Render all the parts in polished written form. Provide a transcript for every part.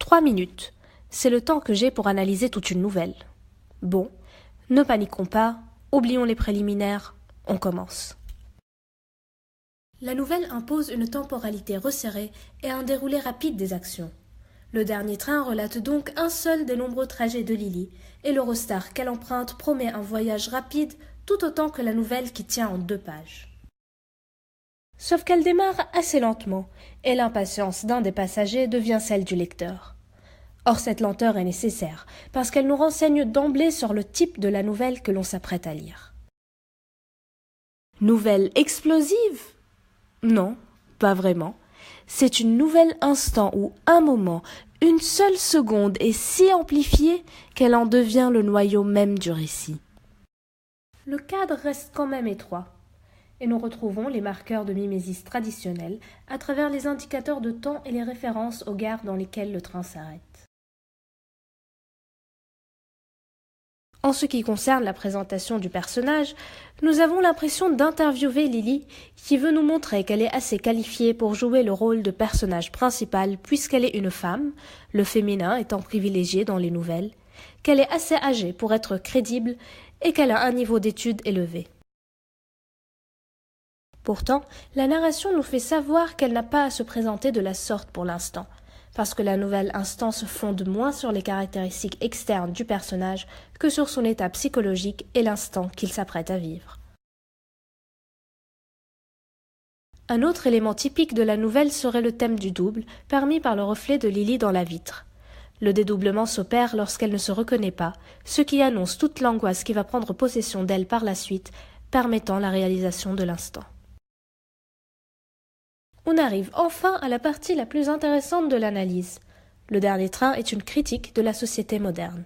3 minutes. C'est le temps que j'ai pour analyser toute une nouvelle. Bon, ne paniquons pas, oublions les préliminaires, on commence. La nouvelle impose une temporalité resserrée et un déroulé rapide des actions. Le dernier train relate donc un seul des nombreux trajets de Lily, et l'Eurostar qu'elle emprunte promet un voyage rapide tout autant que la nouvelle qui tient en 2 pages. Sauf qu'elle démarre assez lentement, et l'impatience d'un des passagers devient celle du lecteur. Or cette lenteur est nécessaire, parce qu'elle nous renseigne d'emblée sur le type de la nouvelle que l'on s'apprête à lire. Nouvelle explosive ? Non, pas vraiment. C'est une nouvelle instant où un moment, une seule seconde est si amplifiée qu'elle en devient le noyau même du récit. Le cadre reste quand même étroit, et nous retrouvons les marqueurs de mimésis traditionnels à travers les indicateurs de temps et les références aux gares dans lesquelles le train s'arrête. En ce qui concerne la présentation du personnage, nous avons l'impression d'interviewer Lily, qui veut nous montrer qu'elle est assez qualifiée pour jouer le rôle de personnage principal puisqu'elle est une femme, le féminin étant privilégié dans les nouvelles, qu'elle est assez âgée pour être crédible et qu'elle a un niveau d'études élevé. Pourtant, la narration nous fait savoir qu'elle n'a pas à se présenter de la sorte pour l'instant, parce que la nouvelle instant se fonde moins sur les caractéristiques externes du personnage que sur son état psychologique et l'instant qu'il s'apprête à vivre. Un autre élément typique de la nouvelle serait le thème du double, permis par le reflet de Lily dans la vitre. Le dédoublement s'opère lorsqu'elle ne se reconnaît pas, ce qui annonce toute l'angoisse qui va prendre possession d'elle par la suite, permettant la réalisation de l'instant. On arrive enfin à la partie la plus intéressante de l'analyse. Le dernier train est une critique de la société moderne.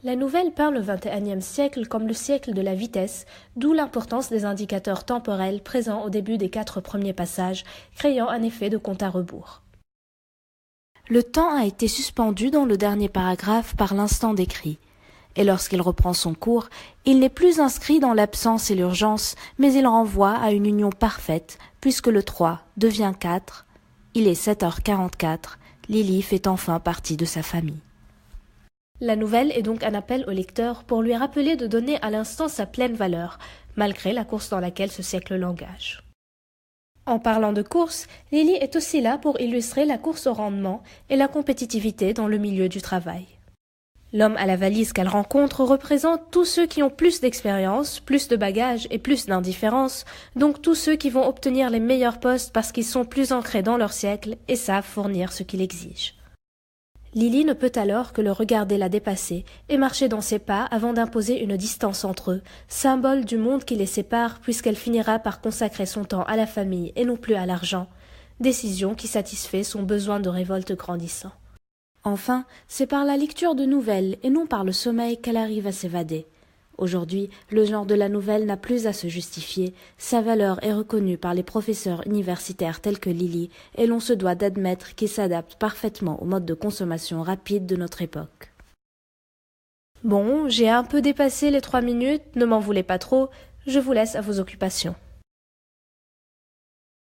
La nouvelle peint le XXIe siècle comme le siècle de la vitesse, d'où l'importance des indicateurs temporels présents au début des 4 premiers passages, créant un effet de compte à rebours. Le temps a été suspendu dans le dernier paragraphe par l'instant décrit. Et lorsqu'il reprend son cours, il n'est plus inscrit dans l'absence et l'urgence, mais il renvoie à une union parfaite, puisque le 3 devient 4. Il est 7h44, Lily fait enfin partie de sa famille. La nouvelle est donc un appel au lecteur pour lui rappeler de donner à l'instant sa pleine valeur, malgré la course dans laquelle ce siècle l'engage. En parlant de course, Lily est aussi là pour illustrer la course au rendement et la compétitivité dans le milieu du travail. L'homme à la valise qu'elle rencontre représente tous ceux qui ont plus d'expérience, plus de bagages et plus d'indifférence, donc tous ceux qui vont obtenir les meilleurs postes parce qu'ils sont plus ancrés dans leur siècle et savent fournir ce qu'il exige. Lily ne peut alors que le regarder la dépasser et marcher dans ses pas avant d'imposer une distance entre eux, symbole du monde qui les sépare puisqu'elle finira par consacrer son temps à la famille et non plus à l'argent, décision qui satisfait son besoin de révolte grandissant. Enfin, c'est par la lecture de nouvelles et non par le sommeil qu'elle arrive à s'évader. Aujourd'hui, le genre de la nouvelle n'a plus à se justifier, sa valeur est reconnue par les professeurs universitaires tels que Lily et l'on se doit d'admettre qu'il s'adapte parfaitement au mode de consommation rapide de notre époque. Bon, j'ai un peu dépassé les 3 minutes, ne m'en voulez pas trop, je vous laisse à vos occupations.